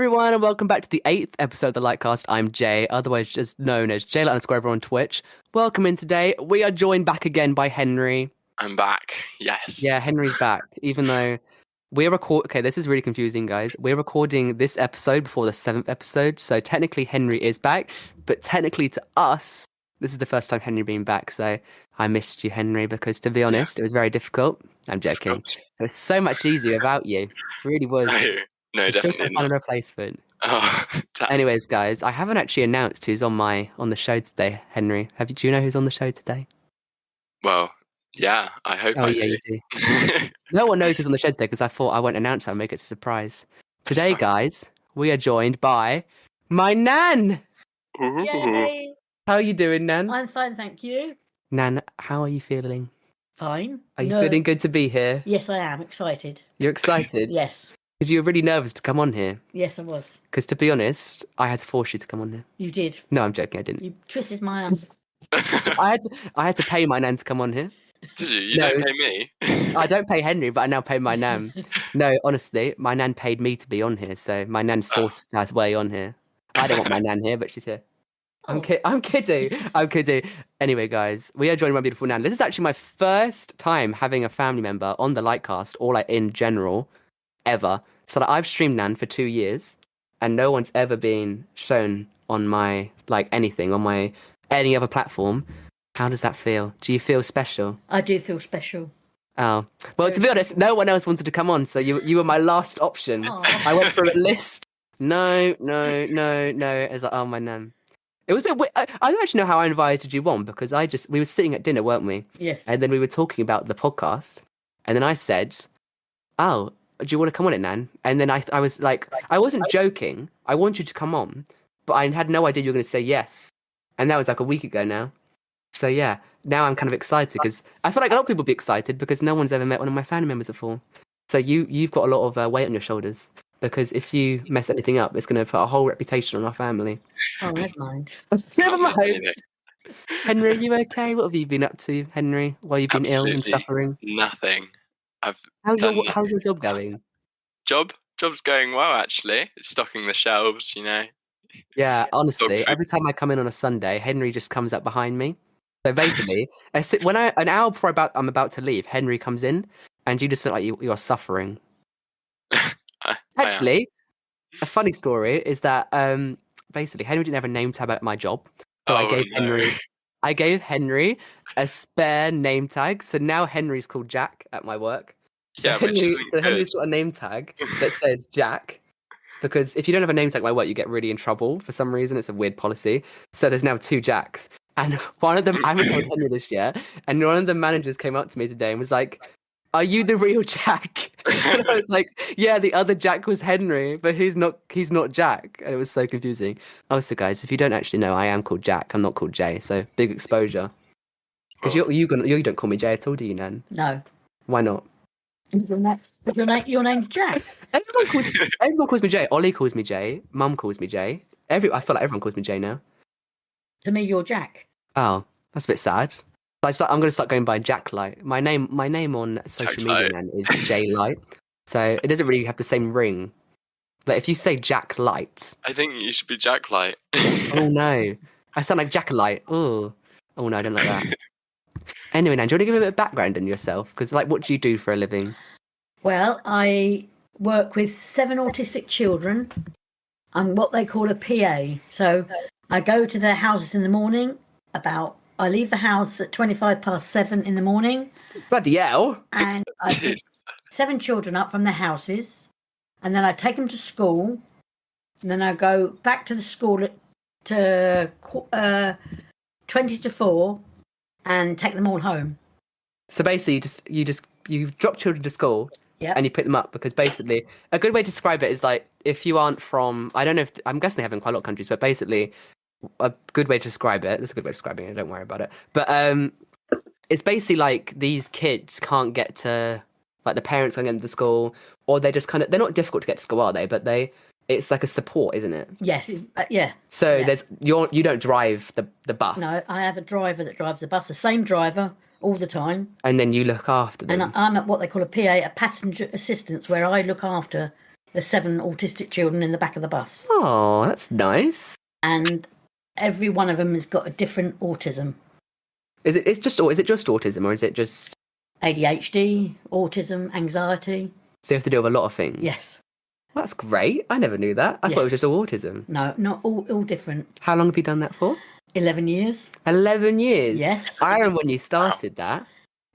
everyone, and welcome back to the 8th episode of the Lite Cast. I'm Jay, otherwise just known as Jay__ over on Twitch. Welcome in today. We are joined back again by Henry. I'm back. Yes. Yeah, Henry's back. Even though okay, this is really confusing, guys. We're recording this episode before the 7th episode, so technically Henry is back, but technically to us, this is the first time Henry being back. So I missed you, Henry, because to be honest, it was very difficult. I'm joking. It was so much easier without you. It really was. No, I'm definitely still trying to find a replacement. Oh, Anyways, guys, I haven't actually announced who's on the show today. Henry, do you know who's on the show today? Well, yeah, I hope I do. You do. No one knows who's on the show today because I thought I won't announce it. I'll make it a surprise. Today, guys, we are joined by my Nan. Yay! How are you doing, Nan? I'm fine, thank you. Nan, how are you feeling? Fine. Are you feeling good to be here? Yes, I am. Excited. You're excited? Yes. Because you were really nervous to come on here. Yes, I was. Because to be honest, I had to force you to come on here. You did. No, I'm joking. I didn't. You twisted my arm. I had to pay my Nan to come on here. Did you? You don't pay me? I don't pay Henry, but I now pay my Nan. No, honestly, my Nan paid me to be on here, so my Nan's forced her way on here. I don't want my Nan here, but she's here. I'm kidding. I'm kidding. Anyway, guys, we are joined by my beautiful Nan. This is actually my first time having a family member on the Lite Cast, or like in general, ever. So like, I've streamed Nan for 2 years, and no one's ever been shown on my anything on my any other platform. How does that feel? Do you feel special? I do feel special. Oh, well, to be honest, no one else wanted to come on, so you were my last option. Aww. I went through a list. No. It was like, oh, my Nan. It was a bit weird. I don't actually know how I invited you on because we were sitting at dinner, weren't we? Yes. And then we were talking about the podcast, and then I said, "Oh, do you want to come on it, Nan?" And then I was like, I wasn't joking. I want you to come on, but I had no idea you were going to say yes. And that was like a week ago now. So yeah, now I'm kind of excited because I feel like a lot of people would be excited because no one's ever met one of my family members before. So you've got a lot of weight on your shoulders because if you mess anything up, it's going to put a whole reputation on our family. Oh, never mind. Never mind. Henry, are you okay? What have you been up to, Henry? While you've been ill and suffering? Nothing. How's your job going? Job's going well, actually. It's stocking the shelves, you know. Yeah, honestly, every time I come in on a Sunday, Henry just comes up behind me. So basically, an hour before I'm about to leave, Henry comes in, and you just look like you are suffering. Actually, a funny story is that basically Henry didn't have a name tag at my job, so I gave Henry a spare name tag. So now Henry's called Jack at my work. So Henry's got a name tag that says Jack. Because if you don't have a name tag at my work, you get really in trouble for some reason. It's a weird policy. So there's now 2 Jacks. And one of them, I haven't told Henry this yet, and one of the managers came up to me today and was like, "Are you the real Jack?" And I was like, "Yeah, the other Jack was Henry, but he's not Jack." And it was so confusing. Also, guys, if you don't actually know, I am called Jack. I'm not called Jay, so big exposure. Because you don't call me Jay at all, do you, Nan? No. Why not? Your name's Jack. Everyone calls me Jay. Ollie calls me Jay. Mum calls me Jay. I feel like everyone calls me Jay now. To me, you're Jack. Oh, that's a bit sad. I'm going to start going by Jack Light. My name on social media man is Jay Light. So it doesn't really have the same ring. Like if you say Jack Light, I think you should be Jack Light. Oh no, I sound like Jack Light. Oh no, I don't like that. Anyway, Nan, do you want to give a bit of background on yourself? Because what do you do for a living? Well, I work with 7 autistic children. I'm what they call a PA. So I go to their houses in the morning. I leave the house at 7:25 in the morning. Bloody hell! And I pick 7 children up from their houses, and then I take them to school. And then I go back to the school at 4:20 and take them all home. So basically, you drop children to school. Yeah. And you pick them up because basically a good way to describe it is like if you aren't from, I don't know if, I'm guessing they have in quite a lot of countries, but basically a good way to describe it, that's a good way of describing it, don't worry about it. But it's basically like these kids can't get to, like the parents can't get into school, or they just they're not difficult to get to school, are they? But it's like a support, isn't it? Yes, yeah. So you don't drive the bus. No, I have a driver that drives the bus, the same driver all the time. And then you look after them. And I'm at what they call a PA, a passenger assistance, where I look after the 7 autistic children in the back of the bus. Oh, that's nice. And every one of them has got a different autism. Is it just autism, or is it just ADHD, autism, anxiety. so you have to deal with a lot of things? Yes. That's great. I never knew that. I thought it was Yes. just all autism. No, not all different. How long have you done that for? 11 years. 11 years? Yes. I remember when you started that.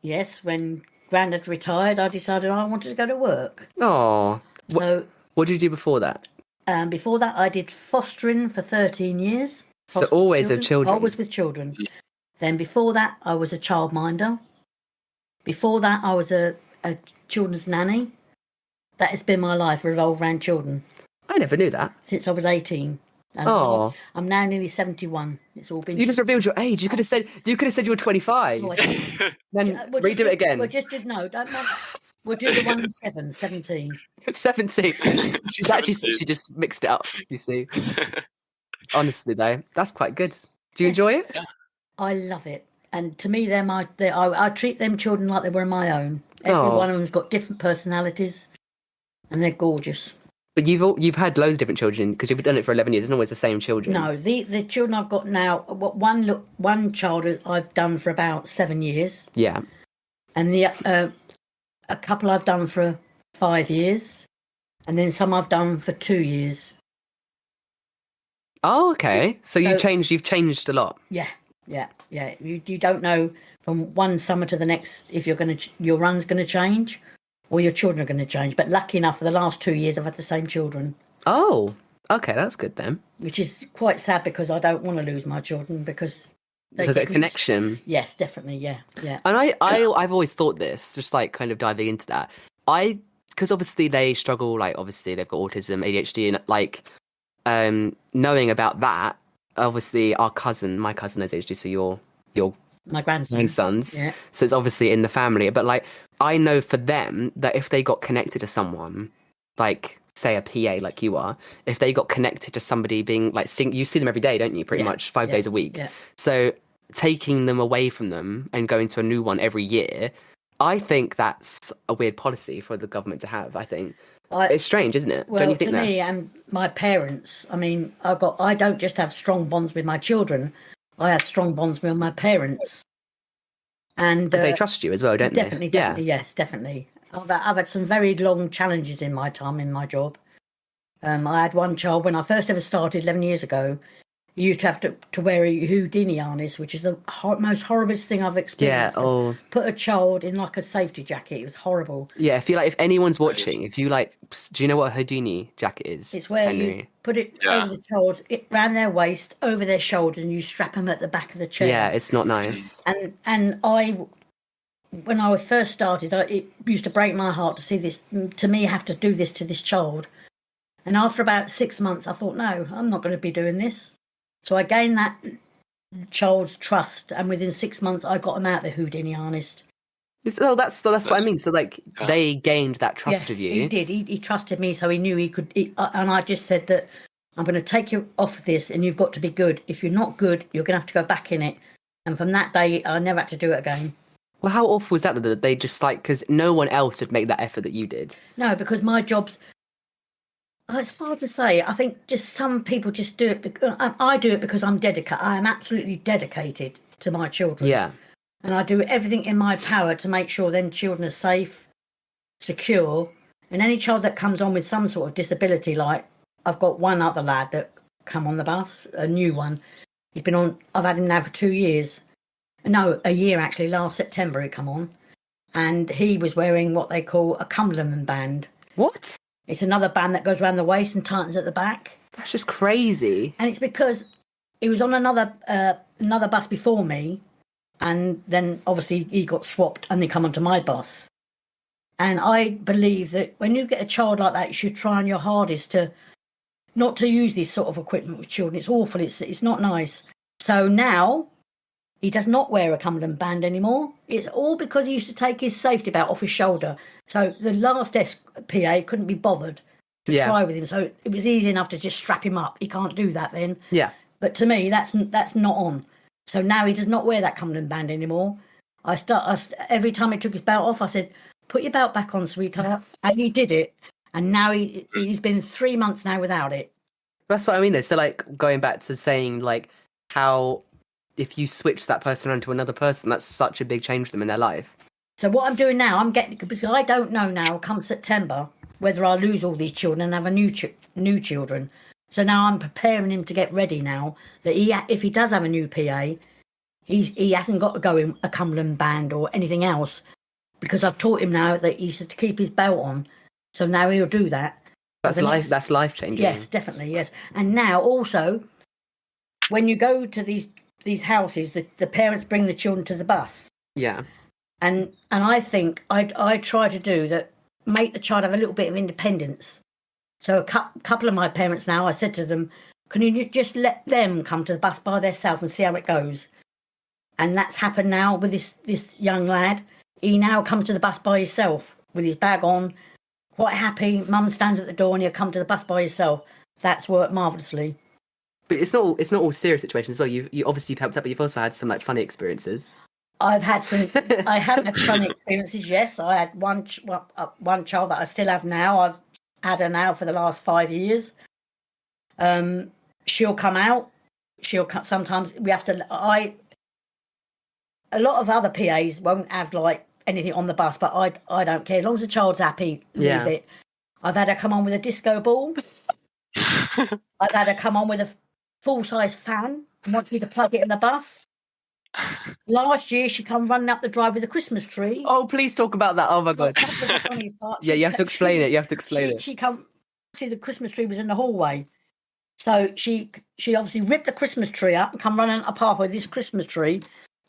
Yes, when Grandad retired, I decided I wanted to go to work. Oh. So What did you do before that? before that, I did fostering for 13 years. So Foster always with children? Always with children. Then before that, I was a childminder. Before that, I was a children's nanny. That has been my life, revolved around children. I never knew that. Since I was 18. And Oh. I'm now nearly 71. It's all been... You just revealed your age. You could have said you were 25. Oh, Then we'll redo it again. We'll just do... No, don't mind. We'll do the 1 and 7, 17. It's 17. She's actually, she just mixed it up, you see. Honestly, though, that's quite good. Do you enjoy it? I love it. And to me, I treat them children like they were my own. Every Oh. one of them's got different personalities, and they're gorgeous. But you've had loads of different children because you've done it for 11 years. It's not always the same children. No, the children I've got now. One child I've done for about 7 years, Yeah. and a couple I've done for 5 years, and then some I've done for 2 years. Oh, okay. So you've So- changed a lot. Yeah. You don't know from one summer to the next if your run's going to change or your children are going to change. But lucky enough, for the last 2 years, I've had the same children, Oh, okay, that's good then. which is quite sad because I don't want to lose my children because There's a bit of connection. Yes, definitely, yeah. And I've always thought this, just like kind of diving into that. Because obviously they struggle, like obviously they've got autism, ADHD, and like knowing about that. Obviously, my cousin has ADHD, so your My grandson. grandsons. Yeah. So it's obviously in the family. But like, I know for them that if they got connected to someone, like say a PA, like you are, if they got connected to somebody being like, you see them every day, don't you? Pretty Yeah, much 5 days a week. Yeah. So taking them away from them and going to a new one every year, I think that's a weird policy for the government to have. I think it's strange, isn't it? Well, Don't you think to that? me and my parents, I mean, I don't just have strong bonds with my children. I have strong bonds with my parents. And They trust you as well, don't definitely, they? definitely, yes, definitely. I've had some very long challenges in my time in my job. I had one child when I first ever started 11 years ago. You used to have to wear a Houdini harness, which is the most horriblest thing I've Yeah. experienced. Oh, Put a child in like a safety jacket. It was horrible. yeah. If anyone's watching, if you like, do you know what a Houdini jacket is? It's where Henry? you put it over the child, round their waist, over their shoulders, and you strap them at the back of the chair. Yeah, it's not nice. And when I first started, it used to break my heart to see this, to me, have to do this to this child. And after about 6 months, I thought, no, I'm not going to be doing this. So I gained that child's trust, and within 6 months, I got him out of the Houdini harness. So that's what I mean. So like they gained that trust Yes, of you. he did. He trusted me, so he knew he could. And I just said that I'm going to take you off of this, and you've got to be good. If you're not good, you're going to have to go back in it. And from that day, I never had to do it again. Well, how awful was that? That they just like, because no one else would make that effort that you did. No, because my job's. It's hard to say. I think just some people just do it. Because I do it because I'm dedicated. I am absolutely dedicated to my children. Yeah. And I do everything in my power to make sure them children are safe, secure. And any child that comes on with some sort of disability, like I've got one other lad that come on the bus, a new one. He's been on. I've had him now for 2 years. No, a year actually. Last September he come on, and he was wearing what they call a Cumberland band. What? It's another band that goes around the waist and tightens at the back. That's just crazy. And it's because he was on another bus before me, and then obviously he got swapped and they come onto my bus. And I believe that when you get a child like that, you should try on your hardest to not to use this sort of equipment with children. It's awful. It's not nice. So now he does not wear a Cumberland band anymore. It's all because he used to take his safety belt off his shoulder. So the last PA couldn't be bothered to try with him. So it was easy enough to just strap him up. He can't do that then. Yeah. But to me, that's not on. So now he does not wear that Cumberland band anymore. Every time he took his belt off, I said, "Put your belt back on, sweetheart." And he did it. and now he's been 3 months now without it. That's what I mean though. So like going back to saying like how if you switch that person onto another person, that's such a big change for them in their life. So what I'm doing now, because I don't know now, come September, whether I'll lose all these children and have a new children. So now I'm preparing him to get ready now that if he does have a new PA, he hasn't got to go in a Cumberland band or anything else, because I've taught him now that he's to keep his belt on. So now he'll do that. That's life. That's life changing. Yes, definitely. Yes, and now also, when you go to these houses, the parents bring the children to the bus. Yeah. And I think I try to do that, make the child have a little bit of independence. So a couple of my parents now, I said to them, can you just let them come to the bus by themselves and see how it goes? And that's happened now with this young lad. He now comes to the bus by himself with his bag on, quite happy. Mum stands at the door and he'll come to the bus by himself. That's worked marvellously. But it's not all serious situations as well. You obviously you've helped out, but you've also had some like funny experiences. I have had funny experiences. Yes, I had one child that I still have now. I've had her now for the last 5 years. She'll come out. Sometimes we have to. A lot of other PAs won't have like anything on the bus, but I don't care as long as the child's happy. Leave it. I've had her come on with a disco ball. I've had her come on with a full-size fan and wants me to plug it in the bus. Last year, she come running up the drive with a Christmas tree. Oh, please talk about that. Oh my god. Yeah, you have to explain it. You have to explain it. She come see the Christmas tree was in the hallway, so she obviously ripped the Christmas tree up and come running up the pathway with this Christmas tree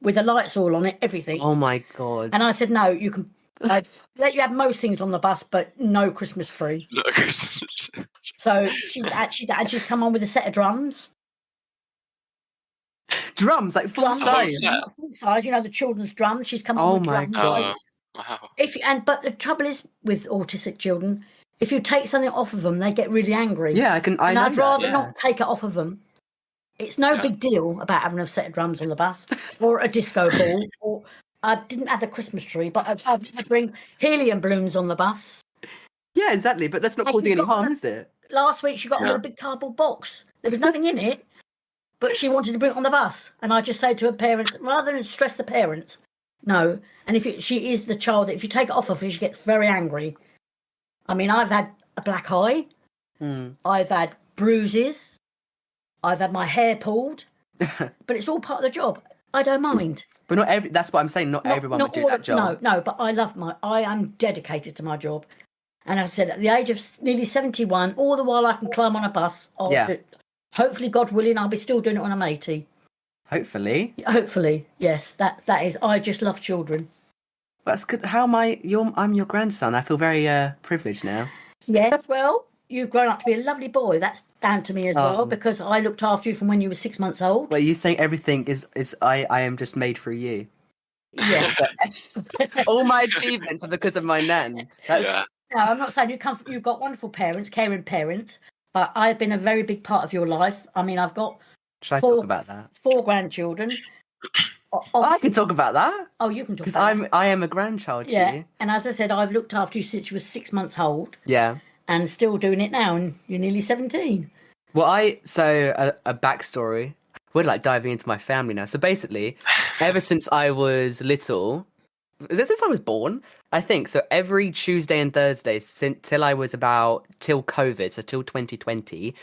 with the lights all on it, everything. Oh my god. And I said, no, you can let you have most things on the bus, but no Christmas tree. No Christmas. So she's come on with a set of drums. Drums, like full size. Full size, you know, the children's drums. She's come on with drums. God. Wow. But the trouble is with autistic children, if you take something off of them, they get really angry. Yeah, I'd rather not take it off of them. It's no big deal about having a set of drums on the bus or a disco ball. Or I didn't have the Christmas tree, but I bring helium balloons on the bus. Yeah, exactly. But that's not causing any harm, is it? Last week she got on with a big cardboard box. There was nothing in it, but she wanted to bring it on the bus. And I just said to her parents, rather than stress the parents, no. And if she is the child, if you take it off of her, she gets very angry. I mean, I've had a black eye. I've had bruises. I've had my hair pulled. But it's all part of the job. I don't mind. But that's what I'm saying. Not everyone would do that job. No, but I am dedicated to my job. And as I said, at the age of nearly 71, all the while I can climb on a bus, hopefully, God willing, I'll be still doing it when I'm 80. Hopefully, yes. That is. I just love children. That's good. I'm your grandson. I feel very privileged now. Yes. Well, you've grown up to be a lovely boy. That's down to me as well, because I looked after you from when you were 6 months old. Well, you saying everything is I am just made for you. Yes. All my achievements are because of my nan. No, I'm not saying you've got wonderful parents, caring parents, but I've been a very big part of your life. I mean, I've got Should I talk about that? 4 grandchildren. I can talk about that. Oh, you can talk about that. Because I am a grandchild to you. And as I said, I've looked after you since you were 6 months old. Yeah. And still doing it now, and you're nearly 17. Well, a backstory. We're like diving into my family now. So basically, ever since I was little, since I was born, I think, so every Tuesday and Thursday till I was till COVID, so till 2020,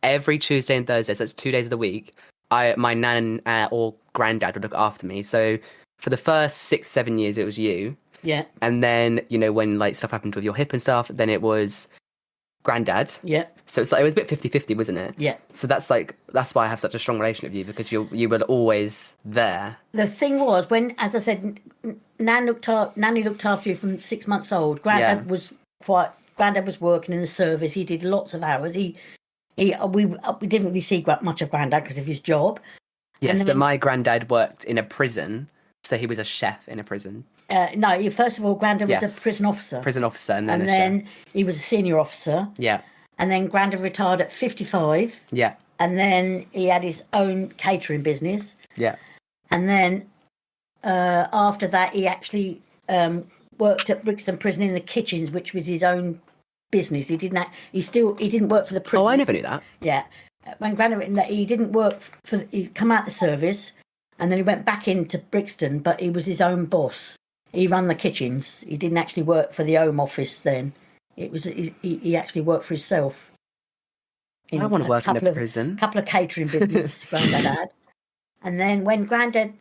every Tuesday and Thursday, so it's 2 days of the week, my nan or granddad would look after me. So for the first 6-7 years, it was you. Yeah. And then, when like stuff happened with your hip and stuff, then it was granddad. Yeah. So it's like, it was a bit 50-50, wasn't it? Yeah. So that's why I have such a strong relation with you, because you were always there. The thing was, when, as I said, Nanny looked after you from 6 months old. Granddad was working in the service. He did lots of hours. We didn't really see much of Granddad because of his job. Yes, but my granddad worked in a prison, so he was a chef in a prison. No, first of all, Granddad was a prison officer. Prison officer, and then then he was a senior officer. Yeah. And then Granddad retired at 55. Yeah. And then he had his own catering business. Yeah. And then after that, he actually worked at Brixton Prison in the kitchens, which was his own business. He didn't work for the prison. Oh, I never knew that. Yeah, when Grandad, he didn't work for. He'd come out the service, and then he went back into Brixton, but he was his own boss. He ran the kitchens. He didn't actually work for the Home Office then. It was he actually worked for himself. I want to work in a prison. A couple of catering business Grandad had. And then when Grandad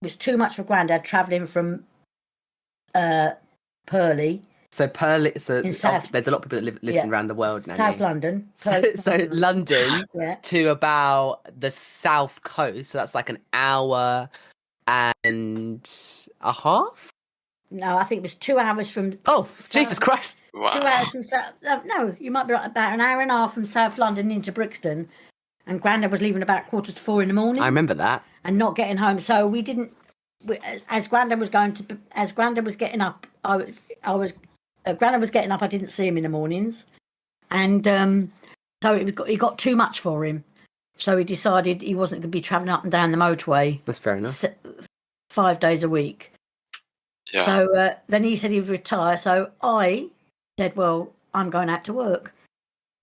was too much for Grandad, travelling from Purley. So Purley, there's a lot of people that listen around the world now. South London. So London to about the south coast. So that's like an hour and a half. No, I think it was 2 hours from. Oh, Jesus Christ! Wow. 2 hours from South. No, you might be right, about an hour and a half from South London into Brixton, and Grandad was leaving about 3:45 in the morning. I remember that, and not getting home. So we didn't. As Grandad was getting up, Grandad was getting up. I didn't see him in the mornings, and so it got too much for him. So he decided he wasn't going to be travelling up and down the motorway. That's fair enough. 5 days a week. Yeah. So then he said he'd retire. So I said, well, I'm going out to work.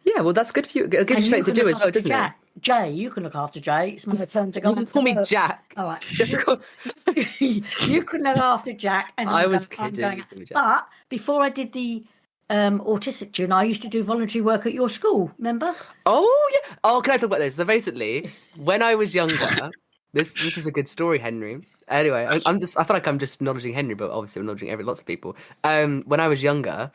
Yeah, well, that's good for you. It gives you something to do as well, doesn't it? Jay, you can look after Jay. It's my turn to go. You can call me Jack. All right. You can look after Jack. And I was kidding. But before I did the autistic tune, I used to do voluntary work at your school, remember? Oh, yeah. Oh, can I talk about this? So basically, when I was younger, this is a good story, Henry. Anyway, I feel like I'm just acknowledging Henry, but obviously I'm acknowledging lots of people. When I was younger,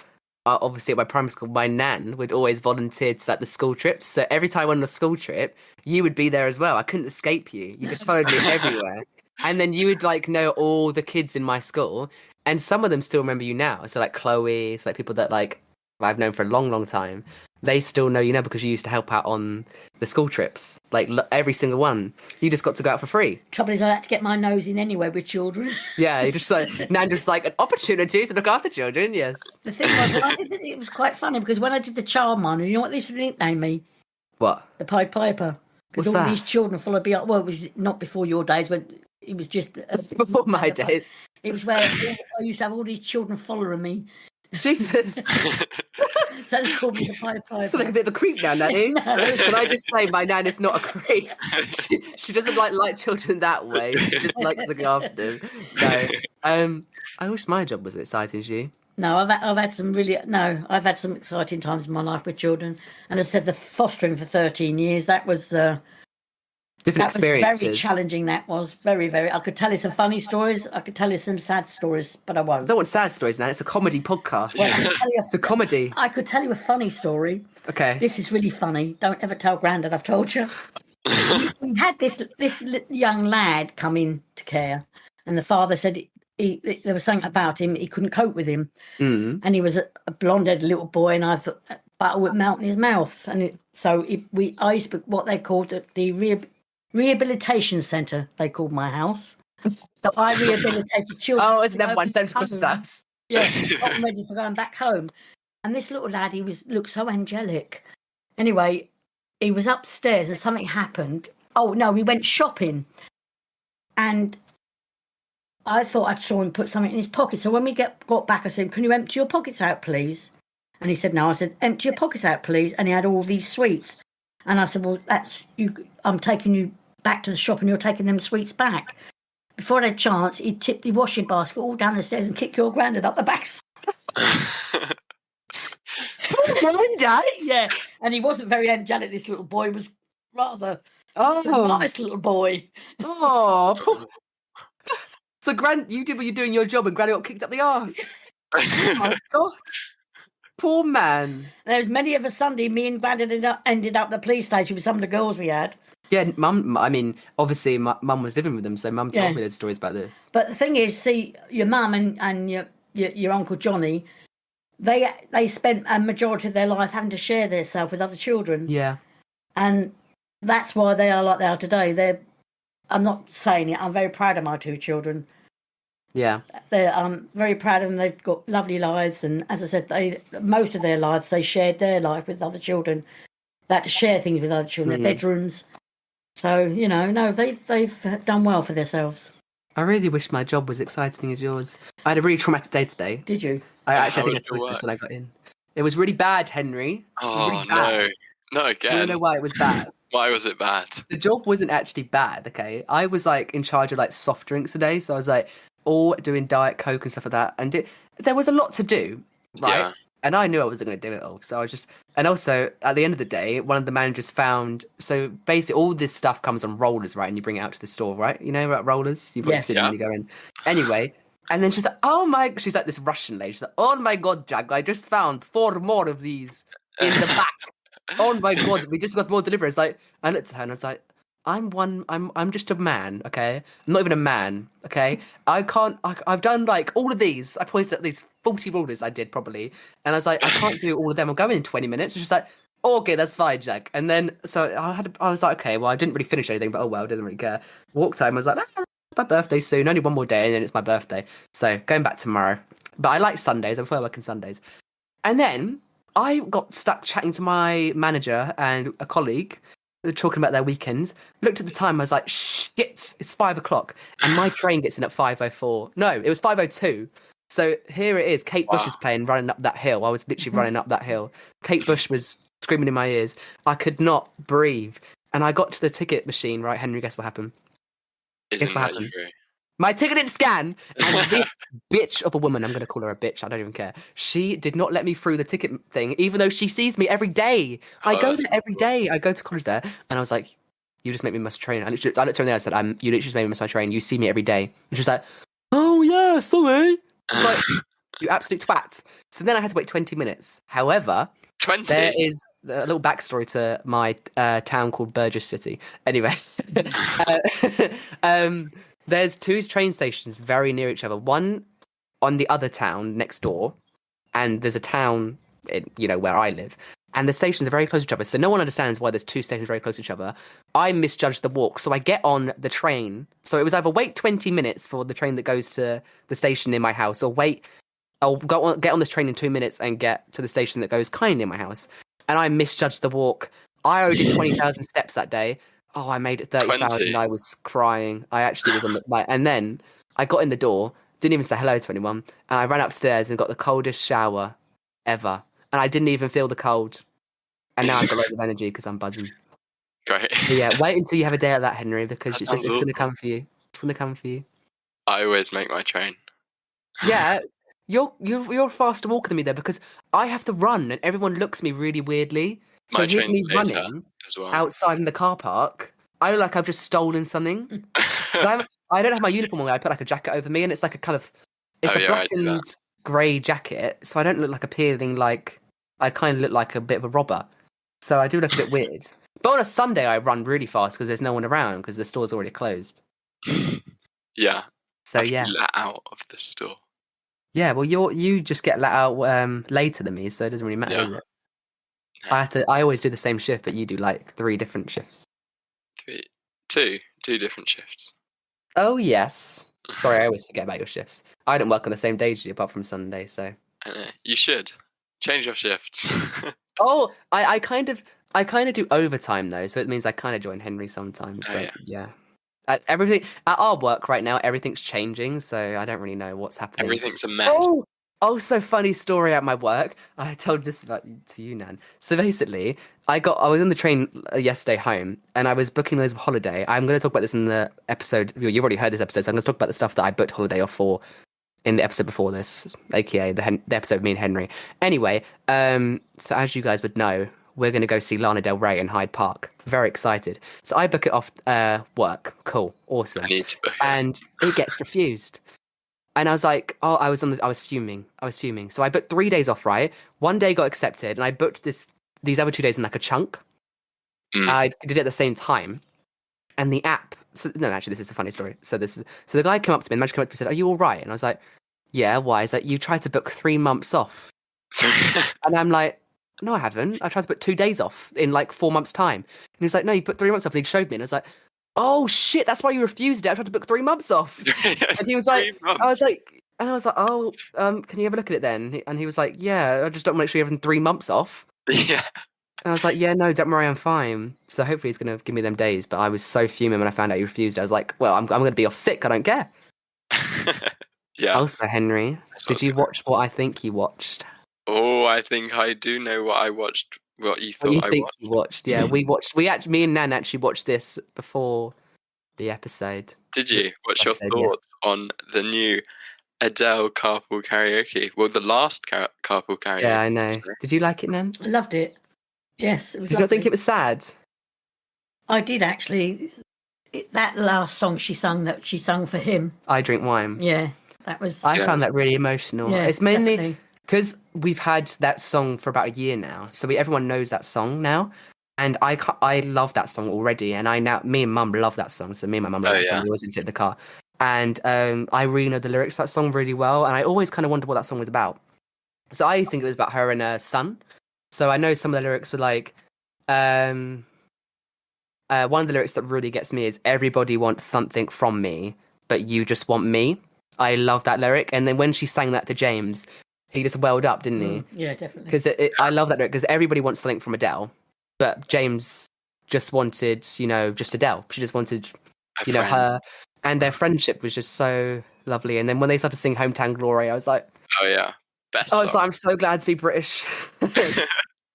obviously at my primary school, my nan would always volunteer to like the school trips. So every time I went on a school trip, you would be there as well. I couldn't escape you. You just followed me everywhere. And then you would like know all the kids in my school, and some of them still remember you now. So like Chloe, it's like people that like I've known for a long, long time. They still know you now because you used to help out on the school trips, like every single one. You just got to go out for free. Trouble is, I had to get my nose in anyway with children. Yeah, you just like Nan just like an opportunity to look after children. Yes. The thing was, when I did it was quite funny because when I did the child one, you know what this would nickname me? What? The Pied Piper. Because all that? These children followed me up. Well, it was not before your days, when it was just before my days. It was where I used to have all these children following me. Jesus. So they called me the Pied Piper. So like a bit of a creep now, Nanny. No. Can I just say my nan is not a creep? She doesn't like children that way. She just likes looking after them. No. I wish my job was as exciting as you. No, I've had some exciting times in my life with children. And as I said, the fostering for 13 years, that was different experiences. Was very challenging. That was very, very. I could tell you some funny stories. I could tell you some sad stories, but I won't. I don't want sad stories now. It's a comedy podcast. Well, I could tell you it's a comedy. I could tell you a funny story. Okay. This is really funny. Don't ever tell Grandad I've told you. We had this young lad come in to care, and the father said there was something about him. He couldn't cope with him, and he was a blonde-haired little boy, and I thought butter would melt in his mouth, and I used to what they called the rehabilitation centre. They called my house. So I rehabilitated children. Oh, isn't everyone sent across his house? Yeah, got them ready for going back home. And this little lad, looked so angelic. Anyway, he was upstairs and something happened. Oh no, we went shopping, and I thought I saw him put something in his pocket. So when we got back, I said, "Can you empty your pockets out, please?" And he said, "No." I said, "Empty your pockets out, please." And he had all these sweets. And I said, "Well, that's you. I'm taking you back to the shop, and you're taking them sweets back." Before I had a chance, he tipped the washing basket all down the stairs and kicked your Grandad up the back. Grandad? Yeah, and he wasn't very angelic. This little boy was rather a nice little boy. Oh, so you did what you're doing your job, and Granny got kicked up the arse. Oh my God. Poor man. There was many of a Sunday, me and Grandad ended up at the police station with some of the girls we had. Yeah, Mum, I mean, obviously Mum was living with them, so Mum told me those stories about this. But the thing is, see, your mum and your Uncle Johnny, they spent a majority of their life having to share themselves with other children. Yeah. And that's why they are like they are today. I'm not saying it, I'm very proud of my two children. Yeah. I'm very proud of them. They've got lovely lives, and as I said, most of their lives they shared their life with other children. They had to share things with other children, their bedrooms. So they've done well for themselves. I really wish my job was exciting as yours. I had a really traumatic day today. Did you? I think I told you this when I got in. It was really bad, Henry. It was Oh really bad. no, not You again. know why it was bad? Why was it bad? The job wasn't actually bad, okay? I was like in charge of like soft drinks today, so I was like all doing Diet Coke and stuff like that. And there was a lot to do, right? Yeah. And I knew I wasn't going to do it all. So I was just, and also at the end of the day, one of the managers found, so basically all this stuff comes on rollers, right? And you bring it out to the store, right? You know about rollers? You've already Yeah. seen Yeah. them, you go in. Anyway, and then she's like, she's like this Russian lady. She's like, oh my God, Jack, I just found 4 more of these in the back. Oh my God, we just got more deliveries. Like, I looked at her and I was like, I'm just a man, okay? I'm not even a man, okay? I've done like all of these. I pointed at these 40 rulers I did probably. And I was like, I can't do all of them. I'm going in 20 minutes. She's just like, oh, okay, that's fine, Jack. And then, so I was like, okay, well, I didn't really finish anything, but oh well, doesn't really care. Walked home, I was like, it's my birthday soon. Only one more day and then it's my birthday. So going back tomorrow. But I like Sundays. I prefer working Sundays. And then I got stuck chatting to my manager and a colleague. They were talking about their weekends. Looked at the time. I was like, shit, it's 5 o'clock. And my train gets in at 5:04. No, it was 5:02. So here it is. Kate Bush is playing running up that hill. I was literally running up that hill. Kate Bush was screaming in my ears. I could not breathe. And I got to the ticket machine, right, Henry? Guess what happened? Guess what happened? My ticket didn't scan, and this bitch of a woman, I'm going to call her a bitch, I don't even care. She did not let me through the ticket thing, even though she sees me every day. I go there every day. I go to college there, and I was like, you just make me miss my train. I looked at her and I said, you literally just made me miss my train. You see me every day. And she was like, oh yeah, sorry. It's like, you absolute twat. So then I had to wait 20 minutes. However, 20? There is a little backstory to my town called Burgess City. Anyway, there's 2 train stations very near each other. One on the other town next door, and there's a town, where I live. And the stations are very close to each other, so no one understands why there's 2 stations very close to each other. I misjudged the walk, so I get on the train. So it was either wait 20 minutes for the train that goes to the station near my house, or I'll get on this train in 2 minutes and get to the station that goes kind of near my house. And I misjudged the walk. I only did 20,000 steps that day. Oh, I made it 30,000. I was crying. I actually was on the and then I got in the door, didn't even say hello to anyone, and I ran upstairs and got the coldest shower ever. And I didn't even feel the cold. And now I've got loads of energy because I'm buzzing. Great. But yeah, wait until you have a day like that, Henry, because it's going to come for you. It's going to come for you. I always make my train. Yeah. You're a faster walker than me there because I have to run and everyone looks at me really weirdly. So here's me running as well. outside in the car park. I look like I've just stolen something. I don't have my uniform on. I put like a jacket over me and it's like a kind of black and grey jacket. So I don't look like appealing like I kind of look like a bit of a robber. So I do look a bit weird. But on a Sunday I run really fast because there's no one around because the store's already closed. Yeah. So yeah. Let out of the store. Yeah, well, you just get let out later than me, so it doesn't really matter, does it? Yeah. I always do the same shift, but you do like 3 different shifts. 2 different shifts. Oh yes. Sorry, I always forget about your shifts. I don't work on the same days as you, apart from Sunday, so. I know. You should change your shifts. Oh, I kind of do overtime though, so it means I kind of join Henry sometimes. Oh, but yeah. Everything at our work right now, everything's changing, so I don't really know what's happening. Everything's a mess. Oh, so funny story at my work. I told this to you, Nan. So basically, I was on the train yesterday home, and I was booking loads of holiday. I'm going to talk about this in the episode. You've already heard this episode, so I'm going to talk about the stuff that I booked holiday off for in the episode before this, aka the episode of me and Henry. Anyway, so as you guys would know, we're going to go see Lana Del Rey in Hyde Park. Very excited. So I book it off work. Cool. Awesome. I need to book it. And it gets refused. And I was like, oh, I was fuming. So I booked 3 days off, right? 1 day got accepted, and I booked these other 2 days in like a chunk. I did it at the same time. And the app, actually, this is a funny story. So the guy came up to me, and the manager came up to me and said, are you all right? And I was like, yeah, why? He's like, you tried to book 3 months off. And I'm like, no, I haven't. I tried to put 2 days off in like 4 months' time. And he was like, no, you put 3 months off. And he showed me. And I was like, oh shit, that's why you refused it. I tried to book 3 months off. And he was like, I was like, oh, can you have a look at it then? And he was like, yeah, I just don't make sure you're having 3 months off. Yeah. And I was like, yeah, no, don't worry, I'm fine. So hopefully he's going to give me them days. But I was so fuming when I found out he refused. I was like, well, I'm going to be off sick. I don't care. Yeah. Also, Henry, did you watch what I think you watched? Oh, I think I do know what I watched. What you What thought you I think watched? you watched? Yeah, me and Nan actually watched this before the episode. Did The you? What's your episode, yeah. thoughts on the new Adele Carpool Karaoke? Well, the last Carpool Karaoke. Yeah, I know. actually. Did you like it, Nan? I loved it. Yes, it was Did you not think lovely. it was sad? I did actually. That last song she sung for him. I drink wine. Yeah, that was. I Yeah. found that really emotional. Yeah, It's mainly definitely. because we've had that song for about a year now, so everyone knows that song now. And I love that song already, and me and Mum love that song. So me and my mum love Oh, that song. yeah. We always listen to it in the car, and I really know the lyrics to that song really well. And I always kind of wondered what that song was about. So I used to think it was about her and her son. So I know some of the lyrics were like, one of the lyrics that really gets me is "Everybody wants something from me, but you just want me." I love that lyric. And then when she sang that to James, he just welled up, didn't he? Yeah, definitely. Because I love that lyric because everybody wants something from Adele, but James just wanted, just Adele. She just wanted, A friend. her, and their friendship was just so lovely. And then when they started to sing "Hometown Glory," I was like, Oh, yeah. Best oh, it's song. like I'm so glad to be British.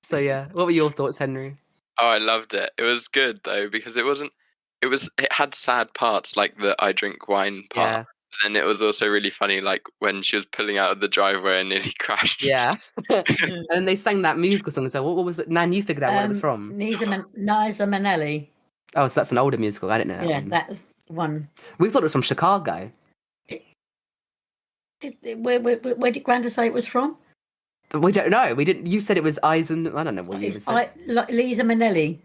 So yeah, what were your thoughts, Henry? Oh, I loved it. It was good though because it had sad parts like the I drink wine part. Yeah, And it was also really funny, like when she was pulling out of the driveway and nearly crashed. yeah. And then they sang that musical song. So what was it? Nan, you figured out what it was from. Nisa Minnelli. Oh, so that's an older musical. I didn't know that Yeah, one. that was the one. We thought it was from Chicago. Where did Granda say it was from? We don't know. We didn't. You said it was Eisen. I don't know what you It's said. Lisa Minnelli.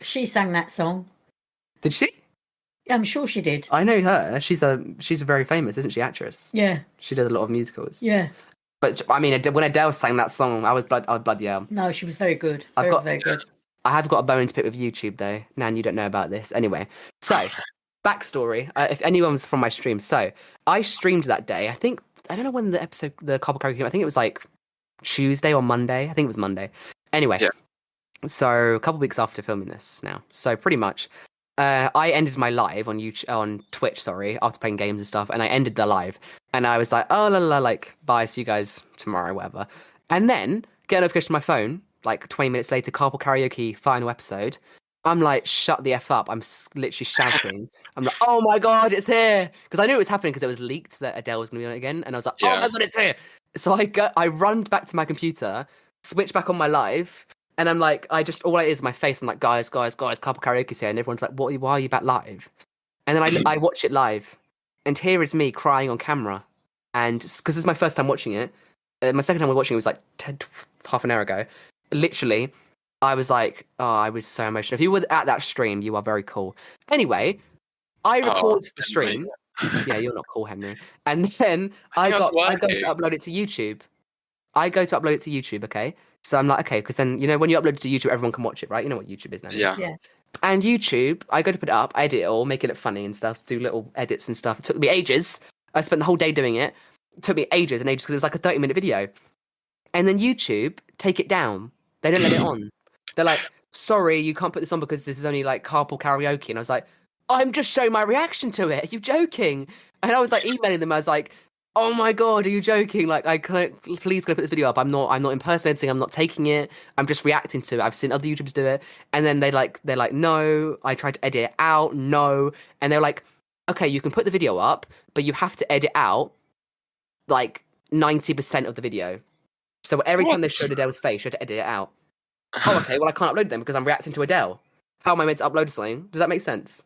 She sang that song. Did she? Yeah, I'm sure she did. I know her. She's a very famous, isn't she? Actress. Yeah, She does a lot of musicals. yeah. But I mean, when Adele sang that song, I was blood. Yeah. No, she was very good. I've got- Very good. I have got a bone to pick with YouTube though. Nan, you don't know about this. Anyway, so backstory. If anyone's from my stream, so I streamed that day. I don't know when the Carpool Karaoke came. I think it was like Tuesday or Monday. I think it was Monday. Anyway, Yeah. So a couple weeks after filming this now. So pretty much, I ended my live on Twitch. Sorry, after playing games and stuff, and I ended the live, and I was like, oh la la, like bye, see you guys tomorrow, whatever. And then get a notification on my phone, like 20 minutes later, Carpool Karaoke final episode. I'm like, shut the F up. I'm literally shouting. I'm like, oh my God, it's here. Because I knew it was happening because it was leaked that Adele was going to be on it again. And I was like, oh my God, it's here. So I run back to my computer, switch back on my live. And I'm like, all it is my face. I'm like, guys, Carpool Karaoke's here. And everyone's like, why are you back live? And then I watch it live. And here is me crying on camera. And because this is my first time watching it. My second time watching it was like half an hour ago. Literally, I was like, oh, I was so emotional. If you were at that stream, you are very cool. Anyway, I record the stream. Yeah, you're not cool, Henry. And then I go to upload it to YouTube. Okay? So I'm like, okay, because then, when you upload it to YouTube, everyone can watch it, right? You know what YouTube is now. Yeah. And YouTube, I go to put it up, edit it all, make it look funny and stuff, do little edits and stuff. It took me ages. I spent the whole day doing it. It took me ages and ages because it was like a 30-minute video. And then YouTube take it down. They don't let it on. They're like, sorry, you can't put this on because this is only like Carpool Karaoke. And I was like, I'm just showing my reaction to it. Are you joking? And I was like emailing them. I was like, oh my God, are you joking? Like, please put this video up. I'm not impersonating. I'm not taking it. I'm just reacting to it. I've seen other YouTubers do it. And then they're like, no. I tried to edit it out. No. And they're like, okay, you can put the video up, but you have to edit out like 90% of the video. So every time they showed Adele's face, you had to edit it out. Oh, okay. Well, I can't upload them because I'm reacting to Adele. How am I meant to upload something? Does that make sense?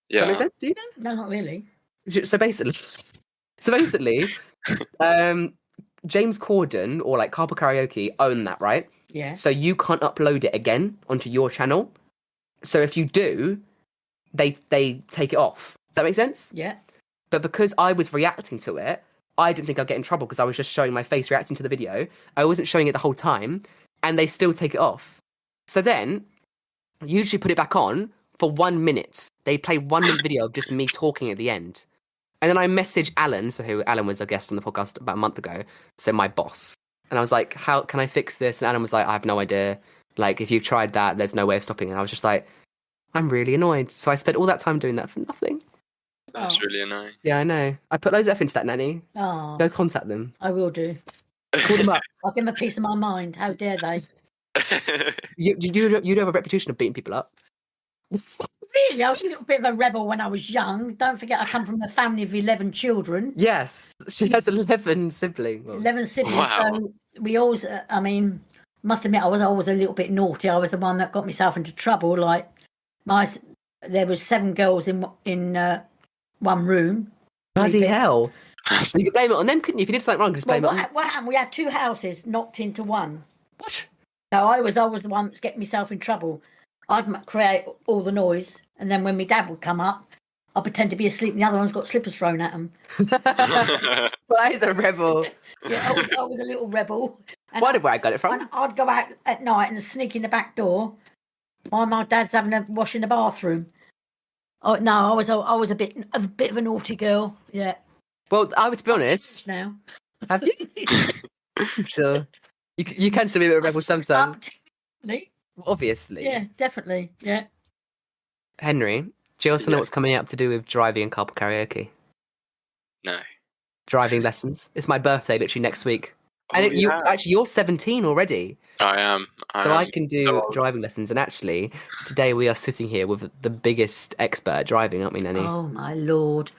Does that make sense? Do you know? No, not really. So basically, James Corden or like Carpool Karaoke own that, right? Yeah. So you can't upload it again onto your channel. So if you do, they take it off. Does that make sense? Yeah. But because I was reacting to it, I didn't think I'd get in trouble because I was just showing my face reacting to the video. I wasn't showing it the whole time, and they still take it off. So then, YouTube put it back on for 1 minute. They played 1 minute video of just me talking at the end. And then I messaged Alan, who Alan was a guest on the podcast about a month ago, so my boss. And I was like, how can I fix this? And Alan was like, I have no idea. Like, if you've tried that, there's no way of stopping it. And I was just like, I'm really annoyed. So I spent all that time doing that for nothing. That's really annoying. Yeah, I know. I put loads of effort into that, Nanny. Oh, Go contact them. I will do. Call them up. I'll give them a piece of my mind. How dare they? You have a reputation of beating people up. Really? I was a little bit of a rebel when I was young. Don't forget, I come from a family of 11 children. Yes, she has 11 siblings. 11 siblings. Wow. So we always, must admit, I was always a little bit naughty. I was the one that got myself into trouble. Like, there was 7 girls in one room. Bloody sleeping. hell. You could blame it on them, couldn't you? If you did something wrong, just blame it on them. What happened? We had 2 houses knocked into one. What? So I was the one that's getting myself in trouble. I'd create all the noise, and then when my dad would come up, I'd pretend to be asleep, and the other one's got slippers thrown at them. Well, that is a rebel. Yeah, I was a little rebel. And Where I got it from? I'd go out at night and sneak in the back door while my dad's having a wash in the bathroom. Oh no, I was a bit of a naughty girl. Yeah. Well, I would, to be honest. Now, Have you? I'm sure. You can still be a bit of a rebel sometimes. Obviously. Yeah, definitely. Yeah. Henry, do you also know what's coming up to do with driving and carpool karaoke? No. Driving lessons. It's my birthday literally next week. Oh, And yeah. you're 17 already. I am. I can do driving lessons. And actually, today we are sitting here with the biggest expert at driving, aren't we, Nanny? Oh my lord.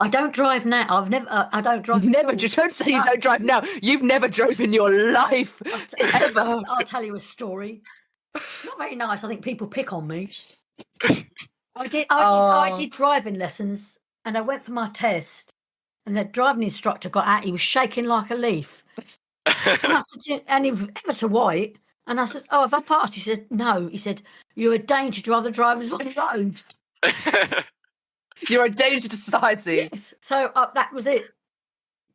I don't drive now. I don't drive. You've never. Don't say you don't drive now. You've never drove in your life ever. I'll tell you a story. Not very nice. I think people pick on me. I did driving lessons, and I went for my test, and the driving instructor got out. He was shaking like a leaf, and I said, and he was ever so white. And I said, "Oh, have I passed?" He said, "No." He said, "You're a danger to other drivers on the road." You're a danger to society. Yes. So that was it.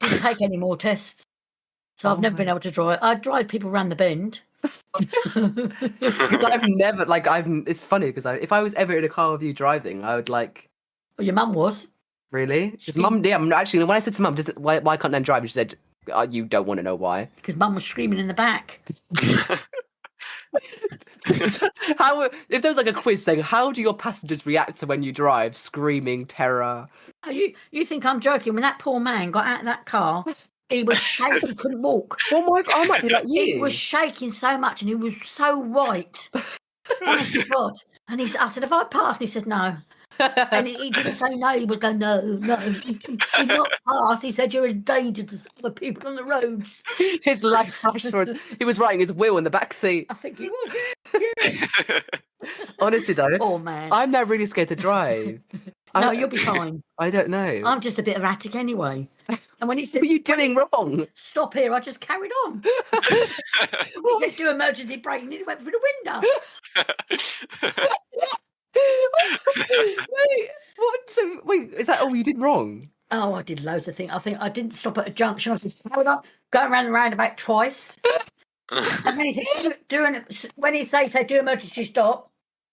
Didn't take any more tests. So I've never been able to drive. I drive people around the bend. Because I've never it's funny because if I was ever in a car with you driving, I would like. Well, your mum was. Really? Because mum, yeah. Actually, when I said to mum, why can't Nan drive? She said, "You don't want to know why." Because mum was screaming in the back. So if there was like a quiz saying, "How do your passengers react to when you drive?" Screaming, terror. Oh, you think I'm joking? When that poor man got out of that car, he was shaking. He couldn't walk. Well, I might be like you. He was shaking so much, and he was so white. Honest to God. And I said, "Have I passed?" And he said, "No." And he didn't say no. He would go, "No, no." He not passed. He said, "You're a danger to other people on the roads." His life flashed forward. He was writing his will in the back seat. I think he was. Yeah. Honestly, though, Oh man, I'm now really scared to drive. no, you'll be fine. I don't know. I'm just a bit erratic anyway. And when he said, What are you doing wrong? "Stop here," I just carried on. He said, "Do emergency braking," and he went through the window. Wait, is that all you did wrong? Oh, I did loads of things. I think I didn't stop at a junction. I just carried on going around the roundabout twice. And then he said, when he said, "Do emergency stop,"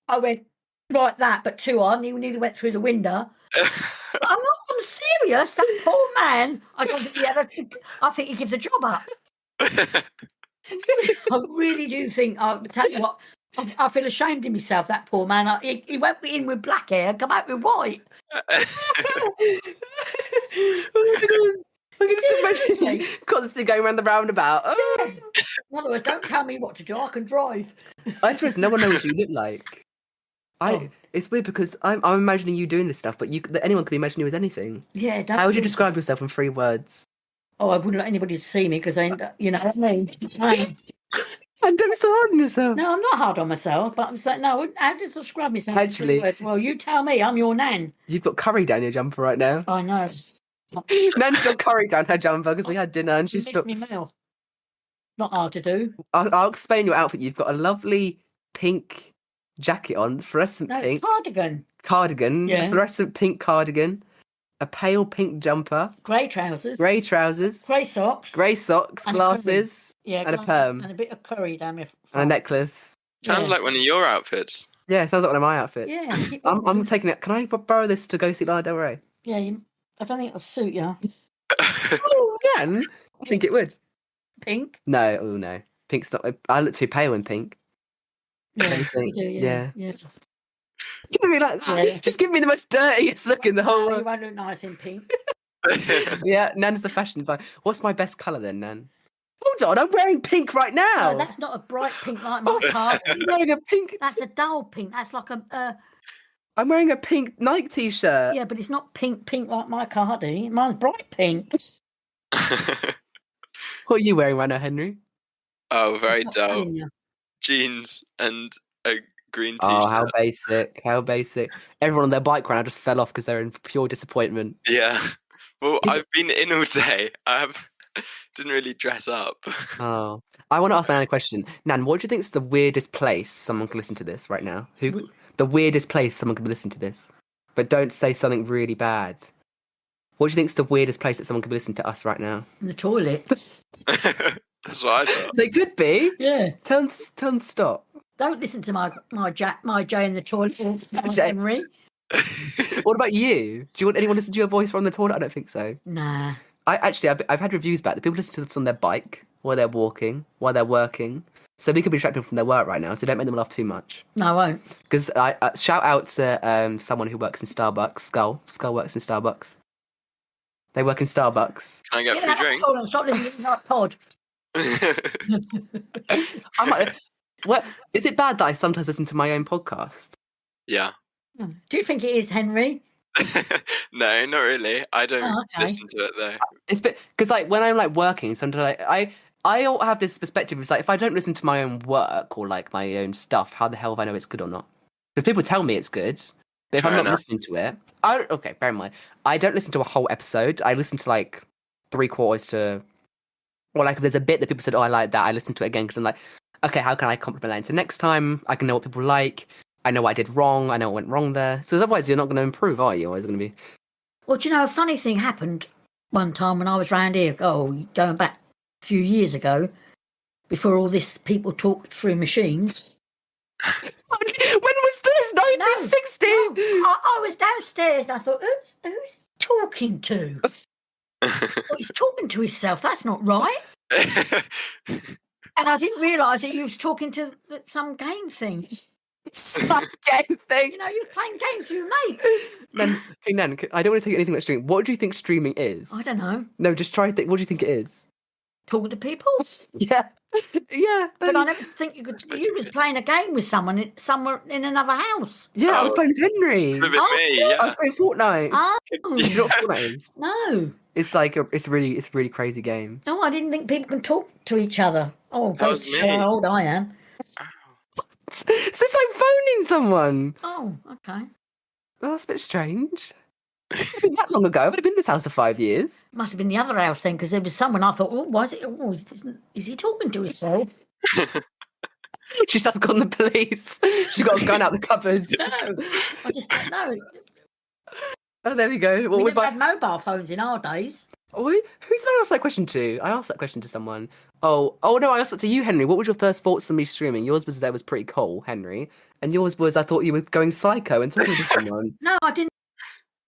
I went like that, but 2 on. He nearly went through the window. But I'm serious. That poor man. I think he gives a job up. I really do think. I'll tell you what. I feel ashamed of myself. That poor man. He went in with black hair and come out with white. I can just imagine you constantly going around the roundabout. Oh. Yeah. In other words, don't tell me what to do. I can drive. I suppose no one knows what you look like. It's weird because I'm imagining you doing this stuff, but anyone could imagine you as anything. Yeah. How would you describe yourself in 3 words? Oh, I wouldn't let anybody see me because you know what I mean. And don't be so hard on yourself. No, I'm not hard on myself, but I'm saying, no, how to describe myself? Actually, well, you tell me. I'm your nan. You've got curry down your jumper right now. I know. Nan's got curry down her jumper because we had dinner and she's missed me meal. Not hard to do. I'll explain your outfit. You've got a lovely pink jacket on, fluorescent pink. Cardigan. Yeah. Fluorescent pink cardigan. A pale pink jumper. Grey trousers. Grey trousers. Grey socks. Glasses. And a perm. And a bit of curry down my front. And a necklace. Sounds like one of your outfits. Yeah, sounds like one of my outfits. Yeah. I'm taking it. Can I borrow this to go see Lana Del Rey? Yeah, I don't think it'll suit you. Oh, again? I think it would. Pink? No, no. Pink's not. I look too pale in pink. Yeah, you do, yeah. Give me just give me the most dirtiest look in the whole world. You won't look nice in pink. Yeah, Nan's the fashion advice. What's my best colour then, Nan? Hold on, I'm wearing pink right now. No, that's not a bright pink like my car. I'm wearing a pink. That's a dull pink. That's like a. I'm wearing a pink Nike t-shirt. Yeah, but it's not pink like my cardi. Mine's bright pink. What are you wearing right now, Henry? Oh, very Not dull. telling you. Jeans and a green t-shirt. Oh, how basic! How basic! Everyone on their bike right now just fell off because they're in pure disappointment. Yeah. Well, I've been in all day. Didn't really dress up. Oh, I want to ask Nan a question. Nan, what do you think is the weirdest place someone can listen to this right now? The weirdest place someone can listen to this, but don't say something really bad. What do you think is the weirdest place that someone could listen to us right now? In the toilet. That's what I thought. They could be. Yeah. Tell them to stop. Don't listen to my Jay in the toilet. Jay. Henry. What about you? Do you want anyone to listen to your voice from the toilet? I don't think so. Nah. I've had reviews back that people listen to this on their bike, while they're walking, while they're working. So we could be distracted from their work right now. So don't make them laugh too much. No, I won't. Because I shout out to someone who works in Starbucks. Skull works in Starbucks. They work in Starbucks. Can I get a free drink? Stop listening to that pod. What is it bad that I sometimes listen to my own podcast? Yeah. Do you think it is, Henry? No, not really. I don't okay. listen to it though. It's because like when I'm like working, sometimes I have this perspective. It's like if I don't listen to my own work or like my own stuff, how the hell do I know it's good or not? Because people tell me it's good, but if I'm not listening to it, okay. Bear in mind, I don't listen to a whole episode. I listen to like 3/4 to, or like if there's a bit that people said, oh, I like that, I listen to it again because I'm like, okay, how can I compliment that into next time? I can know what people like. I know what I did wrong. I know what went wrong there. So otherwise, you're not going to improve, are you? Or is it going to be? Well, do you know, a funny thing happened one time when I was round here. Going back a few years ago, before all this, people talked through machines. When was this? 1960. No, I was downstairs and I thought, who's he talking to? Well, he's talking to himself. That's not right. And I didn't realise that he was talking to some game thing. Some game thing. You know, you're playing games with your mates. Nan, I don't want to tell you anything about streaming. What do you think streaming is? I don't know. No, just try to think. What do you think it is? Talking to people. Yeah. Yeah. But I never think you could. You was playing a game with someone somewhere in another house. Yeah, I was playing with Henry. With me, yeah. I was playing Fortnite. Oh. You know what Fortnite is? No. It's like it's a really crazy game. No, I didn't think people can talk to each other. Oh, That was goes to show how old I am. It's just like phoning someone. Oh, okay. Well, that's a bit strange. It's been that long ago. I've only been in this house for 5 years. Must have been the other house then, because there was someone I thought, oh, was it? Oh, is he talking to himself? She starts calling the police. She got a gun out the cupboard. No, I just don't know. Oh, there we go. What We was never my? had mobile phones in our days. Oh, who did I ask that question to? I asked that question to someone. Oh no, I asked it to you, Henry. What was your first thoughts on me streaming? Yours was that was pretty cool, Henry, and yours was I thought you were going psycho and talking to someone. No, I didn't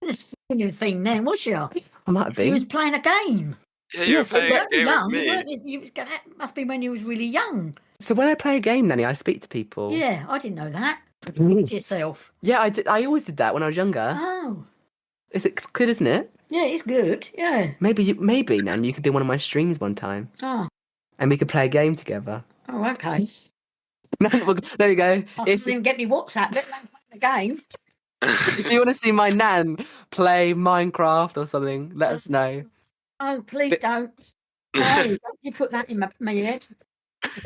see anything then, was you? I might have been. He was playing a game. Yeah, you were so playing a game young. with me. That must be when he was really young. So when I play a game, Nanny, I speak to people. Yeah, I didn't know that. To yourself. Yeah, I did. I always did that when I was younger. Oh, It's good, isn't it? yeah, it's good. Yeah. Maybe, Nan, you could be one of my streams one time, Oh, and we could play a game together. oh, okay. There you go. I If couldn't even get me WhatsApp. Let alone play the game. if you want to see my Nan play Minecraft or something, let us know. Oh, please But- don't. No, don't you put that in my head.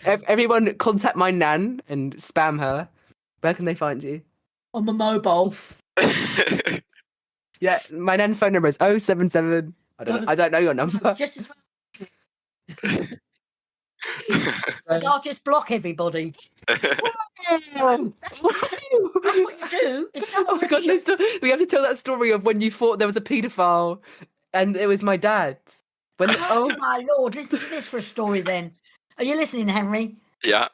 Everyone, contact my Nan and spam her. Where can they find you? On my mobile. Yeah, my Nan's phone number is 077. I don't know your number. Just as well. I'll just block everybody. Oh, That's what you do. If oh someone my god, rings you- we have to tell that story of when you thought there was a paedophile and it was my dad. When Oh my lord! Listen to this for a story. Then, are you listening, Henry? Yeah.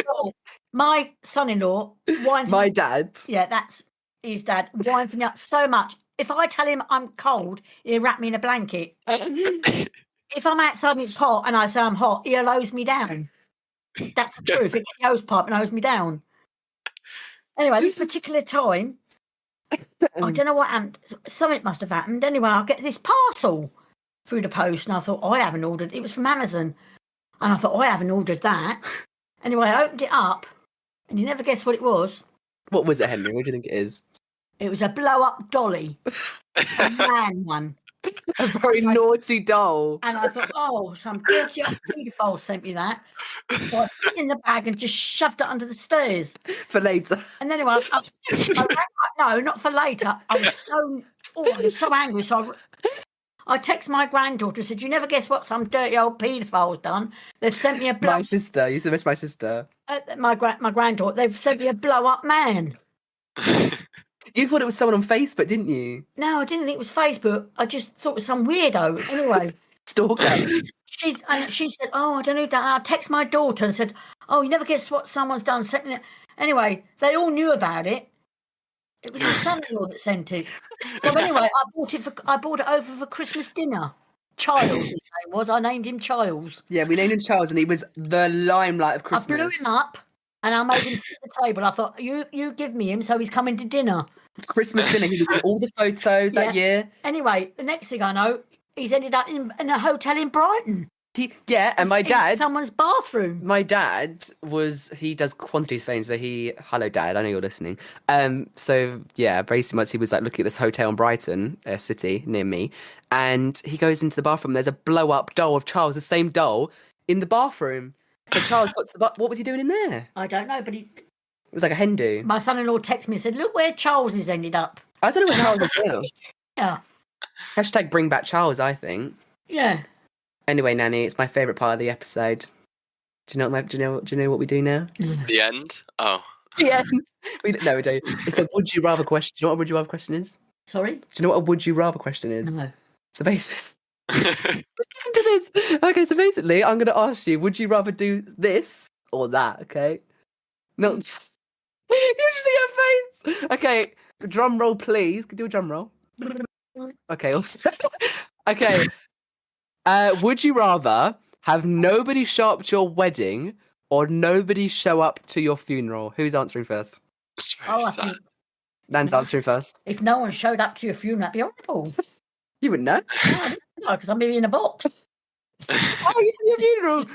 Oh, my son-in-law winds my me. dad. Yeah, that's his dad. Winds me up so much. If I tell him I'm cold, he'll wrap me in a blanket. If I'm outside and it's hot, and I say I'm hot, he'll hose me down. That's the truth. He'll get the hose pipe and hose me down. Anyway, this particular time, I don't know what happened. Something must have happened. Anyway, I'll get this parcel through the post, and I thought, I haven't ordered. It was from Amazon. And I thought, I haven't ordered that. Anyway, I opened it up, and you never guess what it was. What was it, Henry? What do you think it is? It was a blow-up dolly, a man one. A very naughty doll. And I thought, oh, some dirty old paedophile sent me that. So I put it in the bag and just shoved it under the stairs. For later. And then anyway, no, not for later. I was so angry. So I text my granddaughter and said, you never guess what some dirty old paedophile's done. They've sent me a blow. My sister. You said that's my sister. My granddaughter. They've sent me a blow-up man. You thought it was someone on Facebook, didn't you? No, I didn't think it was Facebook. I just thought it was some weirdo. Anyway. Stalker. She said, oh, I don't know. I text my daughter and said, oh, you never guess what someone's done. Anyway, they all knew about it. It was my son-in-law that sent it. So anyway, I bought it over for Christmas dinner. Charles, his name was. I named him Charles. Yeah, we named him Charles, and he was the limelight of Christmas. I blew him up, and I made him sit at the table. I thought, you give me him, so he's coming to dinner. Christmas dinner. He was in all the photos that year. Anyway, the next thing I know, he's ended up in a hotel in Brighton. And my dad, someone's bathroom. My dad he does quantity surveying, so hello dad, I know you're listening. So yeah, basically once he was like looking at this hotel in Brighton, a city near me, and he goes into the bathroom. There's a blow up doll of Charles, the same doll, in the bathroom. So Charles got to the what was he doing in there? I don't know, but it was like a hen do. My son-in-law texted me and said, look where Charles has ended up. I don't know where Charles is now. Yeah. Hashtag bring back Charles, I think. Yeah. Anyway, Nanny, it's my favourite part of the episode. Do you know what we do now? The end? Oh. The end. We don't. It's a would you rather question. Do you know what a would you rather question is? Sorry? Do you know what a would you rather question is? No. So basically, listen to this. Okay, so basically, I'm going to ask you, would you rather do this or that? Okay. No. You should see your face. Okay, drum roll, please. Could you do a drum roll? Okay. Also. Okay. Would you rather have nobody show up to your wedding or nobody show up to your funeral? Who's answering first? It's very sad. Nan's answering first. If no one showed up to your funeral, that'd be horrible. You wouldn't know. No, because I'm maybe in a box. How are you to your funeral?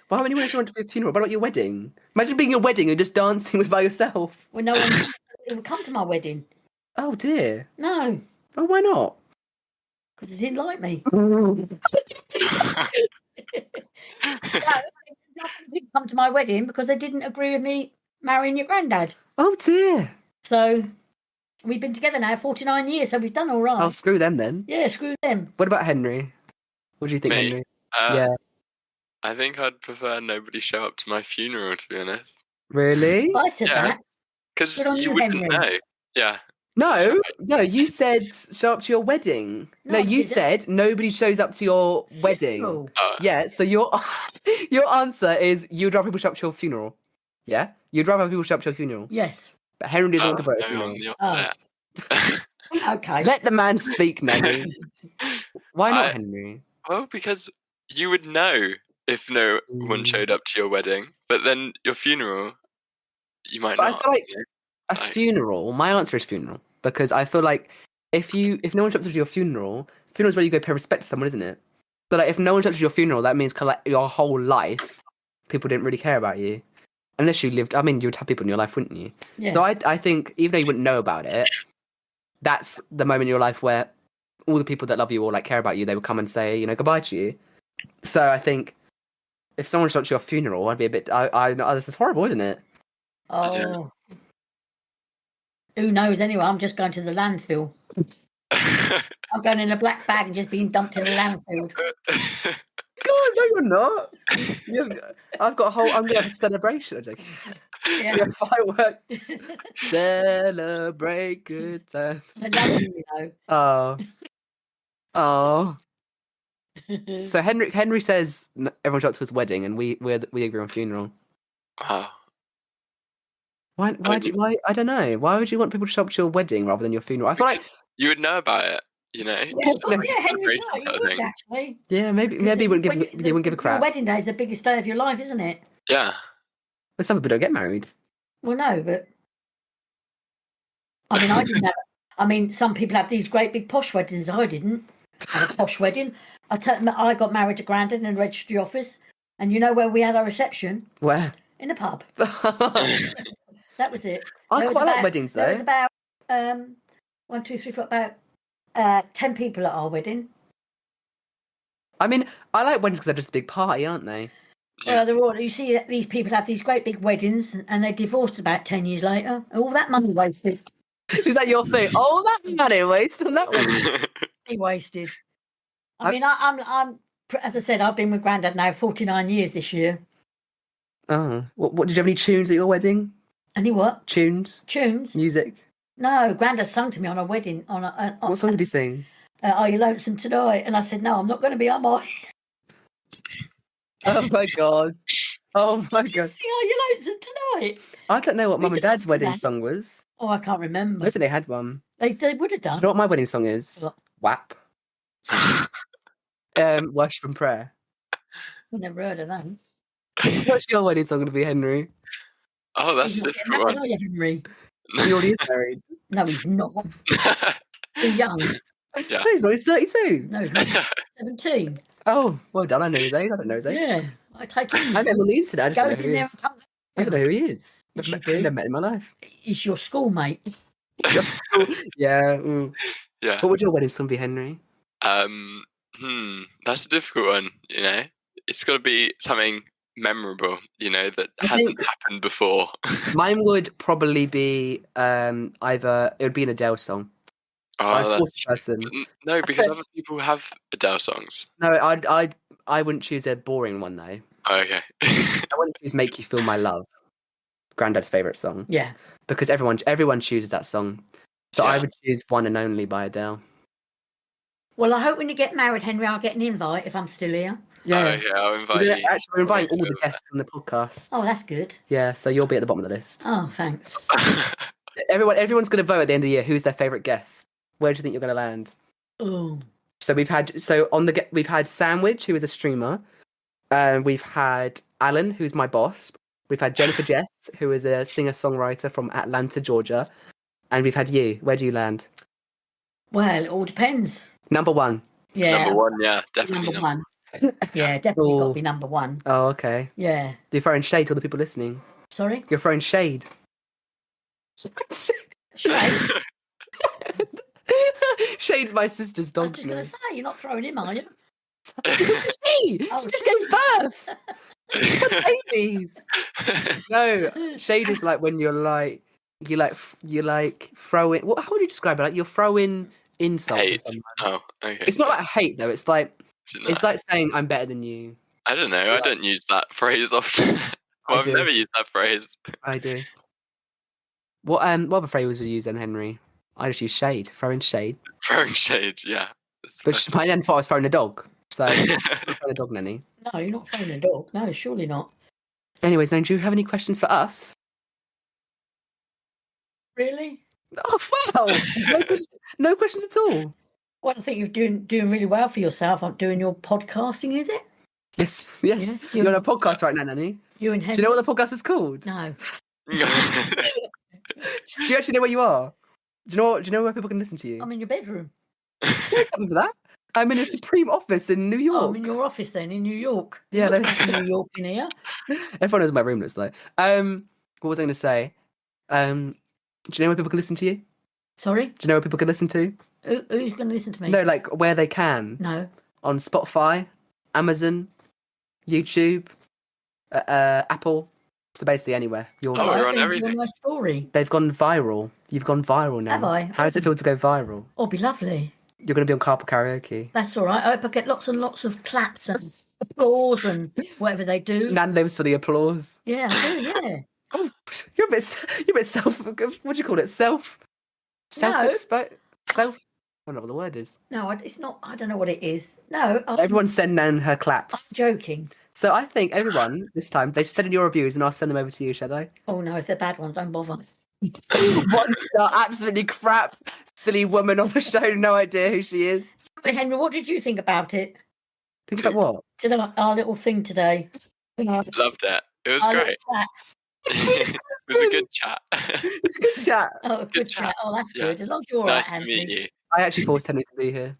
Why wouldn't you want to show up to your funeral? What about your wedding? Imagine being your wedding and just dancing by yourself. Well, no one would come to my wedding. Oh dear. No. Oh, why not? Because they didn't like me. They come to my wedding because they didn't agree with me marrying your granddad. Oh dear. So we've been together now 49 years, so we've done all right. Oh, screw them then. Yeah, screw them. What about Henry? What do you think, Me? Henry? Yeah. I think I'd prefer nobody show up to my funeral, to be honest. Really? I said that. Because Good on you you, wouldn't Henry. know. Yeah. No, you said show up to your wedding. No, No, I you didn't. said nobody shows up to your wedding. Funeral. Yeah, so your answer is you'd rather people show up to your funeral. Yeah? You'd rather people show up to your funeral. Yes. But Henry doesn't want to no, put his funeral. I'm the opposite. Okay. Let the man speak, Nanny. Why not, I- Henry? Well, because you would know if no one showed up to your wedding, but then your funeral, you might But not. I feel like you know? a funeral, my answer is funeral. Because I feel like if no one shows up to your funeral is where you go pay respect to someone, isn't it? So like if no one shows up to your funeral, that means kind of like your whole life, people didn't really care about you. Unless you lived, I mean, you would have people in your life, wouldn't you? Yeah. So I think even though you wouldn't know about it, that's the moment in your life where all the people that love you or like care about you, they would come and say, goodbye to you. So I think if someone showed up to your funeral, I'd be a bit, this is horrible, isn't it? Oh. Yeah. Who knows anyway? I'm just going to the landfill. I'm going in a black bag and just being dumped in a landfill. God, no, you're not. I'm going to have a celebration. I'm joking. Yeah. Yeah, fireworks. Celebrate good times. I love you, Oh. So Henry says everyone shows up to his wedding, and we agree on funeral. Wow. Why? I don't know. Why would you want people to show up to your wedding rather than your funeral? I feel like You would know about it, Yeah, Like Henry's celebration right. You type would thing. actually. maybe you wouldn't give a Your crap. wedding day is the biggest day of your life, isn't it? Yeah. But some people don't get married. Well, no, but I mean, I didn't have. I mean, some people have these great big posh weddings. I didn't. Had a posh wedding. I got married to Grandad in the registry office, and you know where we had our reception? Where? In the pub. I That was it. quite like weddings though. There was about 1, 2, 3, 4, about 10 people at our wedding. I mean, I like weddings because they're just a big party, aren't they? Yeah. Well, they're all. You see, these people have these great big weddings, and they divorced about 10 years later. All that money wasted. Is that your thing? Oh, that money waste on that one. He wasted. I mean, I'm. As I said, I've been with Grandad now 49 years this year. Oh, what did you have any tunes at your wedding? Any what? Tunes, music. No, Grandad sung to me on a wedding. What song did he sing? Are you lonesome tonight? And I said, no, I'm not going to be, am I? Oh my god! Oh my god! Sing Are You Lonesome Tonight? I don't know what Mum and Dad's wedding that. song was. Oh, I can't I remember. don't think they had one. They would have Do done. you know what my wedding song is? What? WAP. Worship and Prayer. I've never heard of that. What's your wedding song going to be, Henry? Oh, that's He's a not different getting one. married, are you, Henry? He already is married. No, he's not. He's young. Yeah. No, he's not. He's 32. No, he's not. He's 17. Oh, well done. I know his age. I don't know his age. Yeah, I take him. I met him on the internet. I just don't know Goes who in he there is. and comes I don't know who he is. Yes, I've you do. never met him in my life. He's your schoolmate. Just, yeah. Yeah. What would your wedding song be, Henry? That's a difficult one, you know. It's got to be something memorable, you know, that I hasn't think- happened before. Mine would probably be either it would be an Adele song. I'm Oh, forced person. no, because other people have Adele songs. No, I wouldn't choose a boring one though. Oh, okay. I wouldn't choose "Make You Feel My Love," Granddad's favorite song, Yeah. because everyone chooses that song. So I Yeah. would choose "One and Only" by Adele. Well, I hope when you get married, Henry, I'll get an invite if I'm still here. Yeah, Oh, yeah, I'll invite you. Actually, we're inviting all the guests on the podcast. Oh, that's good. Yeah, so you'll be at the bottom of the list. Oh, thanks. Everyone's going to vote at the end of the year. Who's their favorite guest? Where do you think you're going to land? Oh. So we've had Sandwich, who is a streamer. We've had Alan, who's my boss. We've had Jennifer Jess, who is a singer-songwriter from Atlanta, Georgia. And we've had you. Where do you land? Well, it all depends. Number one. Yeah. Number one, yeah, definitely. Number one. Yeah, definitely got Oh. to be number one. Oh, okay. Yeah. You're throwing shade to all the people listening. Sorry? You're throwing shade. Shade? Shade's my sister's I dog's was going to name. say, you're not throwing him, are you? It's she! Oh, She just gave birth! She's had babies! No, shade is like when you throw in. How would you describe it? Like you're throwing insults Hate. at someone. Oh, okay. It's not like hate though. It's like No. it's like saying I'm better than you. I don't know. I don't use that phrase often. I I've do. never used that phrase. I do. What other phrase would you use then, Henry? I just use shade, throwing shade. Throwing shade, yeah. But my nan thought I was throwing a dog. So I'm throwing a dog, nanny. No, you're not throwing a dog. No, surely not. Anyways, then, do you have any questions for us? Really? Oh wow! No questions at all. Well, I think you're doing really well for yourself. I'm doing your podcasting, is it? Yes. Yes, You're on a podcast right now, nanny. You and Do Henry? you know what the podcast is called? No. Do you actually know where you are? Do you know where people can listen to you? I'm in your bedroom. There's something for that. I'm in a Supreme office in New Oh, York. I'm in your office then, in New York. Yeah, Not they- in New York in here. Everyone knows what my room looks like. What was I going to say? Do you know where people can listen to you? Sorry? Do you know where people can listen to? Who's going to listen to me? No, like where they can. No. On Spotify, Amazon, YouTube, Apple. So basically anywhere. Oh, I we're hope on they enjoy everything. my story. They've gone viral. You've gone viral now. Have I? How does it feel to go viral? Oh, be lovely. You're going to be on Carpool Karaoke. That's all right. I hope I get lots and lots of claps and applause and whatever they do. Nan lives for the applause. Yeah, I do, yeah. Oh, you're a bit self. What do you call it? Self. I don't know what the word is. No, it's not. I don't know what it is. No, I'm Everyone send Nan her claps. joking. So I think everyone this time they should send in your reviews and I'll send them over to you. Shall I? Oh no, if they're bad ones, don't bother. One star, absolutely crap, silly woman on the show. No idea who she is. But Henry, what did you think about it? Think about what? Today, our little thing today. Loved it. It was Our great. little chat. It was a good chat. It's a good chat. Oh, good chat. chat. Oh, that's Yeah. good. As long as you're all right, Nice to Henry. meet you. I actually forced Henry to be here.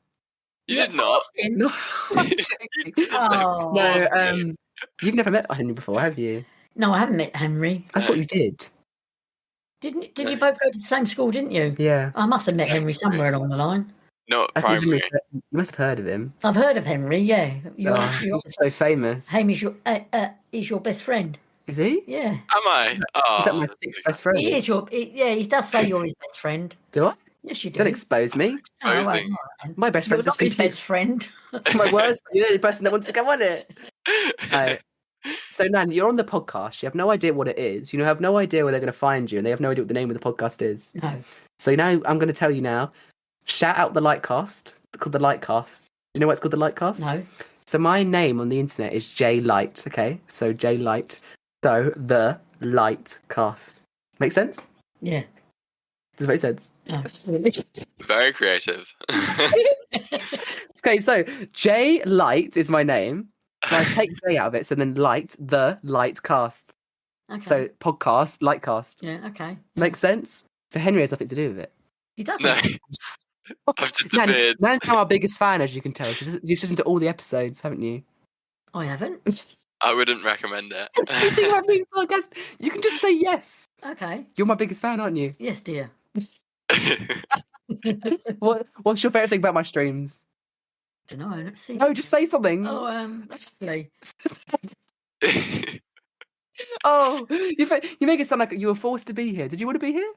You did not. Asking? No, I'm joking. Oh. No, you've never met Henry before, have you? No, I haven't met Henry. I thought you did. Did you both go to the same school, didn't you? Yeah. I must have met Henry somewhere along the line. Not I think primary. you must have heard of him. I've heard of Henry, yeah. He's so famous. Hamish is your best friend. Is he? Yeah. Am I? Is that Oh, my sixth best friend? He is he does say you're his best friend. Do I? Yes, you do. Don't expose me. Oh, well, exposing. all right then. My best You're friend's not his best friend. My worst. You're the only person that wants to come on it. So, Nan, you're on the podcast. You have no idea what it is. You have no idea where they're going to find you, and they have no idea what the name of the podcast is. No. So now I'm going to tell you now. Shout out the Lite Cast. It's called the Lite Cast. You know why it's called the Lite Cast? No. So my name on the internet is J Light. Okay, so J Light. So the Lite Cast. Make sense? Yeah. Does it make sense? No, absolutely. Very creative. Okay, so J Light is my name. So I take J out of it. So then Light, the Lite Cast. Okay. So podcast, Lite Cast. Yeah, okay. Makes sense? So Henry has nothing to do with it. He doesn't. No. I've disappeared. Nan's now our biggest fan, as you can tell. You've listened to all the episodes, haven't you? I haven't. I wouldn't recommend it. You think about being a podcast? You can just say yes. Okay. You're my biggest fan, aren't you? Yes, dear. What's your favourite thing about my streams? Don't know. Let's see. No, just say something. Oh, actually. Oh, you make it sound like you were forced to be here. Did you want to be here?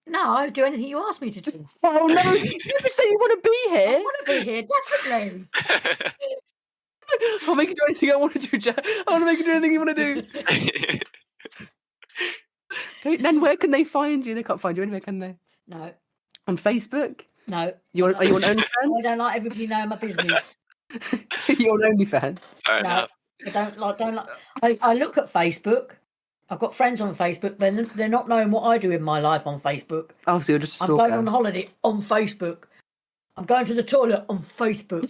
No, I'll do anything you ask me to do. Oh no! You never say you want to be I here. want to be here, definitely. I'll make you do anything I want to do, Jack. I want to make you do anything you want to do. Hey, then where can they find you? They can't find you anywhere, can they? No. On Facebook? No. Are you on I OnlyFans? don't like everybody knowing my business. You're on OnlyFans. Fair No. enough. I don't like. I look at Facebook. I've got friends on Facebook, but they're not knowing what I do in my life on Facebook. Oh, so you're just a I'm stalker. going on holiday on Facebook. I'm going to the toilet on Facebook.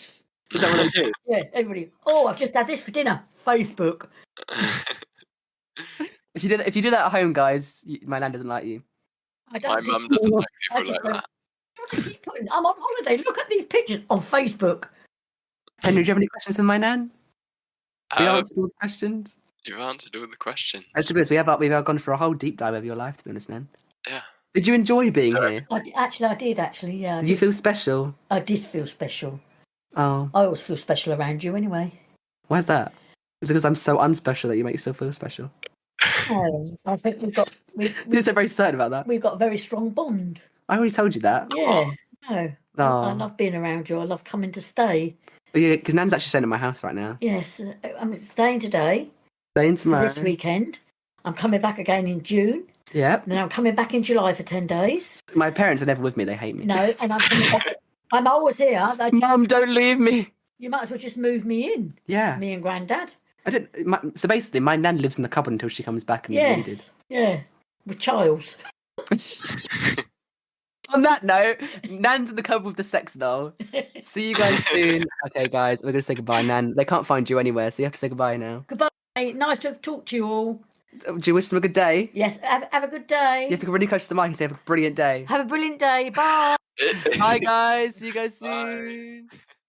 Is that what I do? Yeah, everybody. Oh, I've just had this for dinner. Facebook. If you do that at home, guys, my nan doesn't like you. I My don't. mum doesn't like I people just like don't. that. Keep putting, I'm on holiday. Look at these pictures on Facebook. Henry, do you have any questions for my nan? We answered all the questions. You've answered all the questions. Actually, we have gone for a whole deep dive of your life, to be honest, Nan. Yeah. Did you enjoy being here? I did actually. Yeah. Did you feel special? I did feel special. Oh, I always feel special around you anyway. why's that? Is it because I'm so unspecial that you make yourself feel special? Oh, I think You're so very certain about that. we've got a very strong bond. I already told you that. Yeah. No. Oh. I love being around you. I love coming to stay. Yeah, because Nan's actually staying at my house right now. Yes, I'm staying today. Staying For tomorrow. this weekend. I'm coming back again in June. Yep. And then I'm coming back in July for 10 days. My parents are never with me. They hate me. No, and I'm coming back. I'm always here. Mum, don't leave me. You might as well just move me in. Yeah. Me and Grandad. So basically, my nan lives in the cupboard until she comes back and is needed. Yes. Yeah. With Childs. On that note, Nan's in the cupboard with the sex doll. See you guys soon. Okay, guys, we're going to say goodbye, Nan. They can't find you anywhere, so you have to say goodbye now. Goodbye. Nice to have talked to you all. Do you wish them a good day? Yes. Have a good day. You have to go really close to the mic and say have a brilliant day. Have a brilliant day. Bye. Bye, guys. See you guys soon. Bye.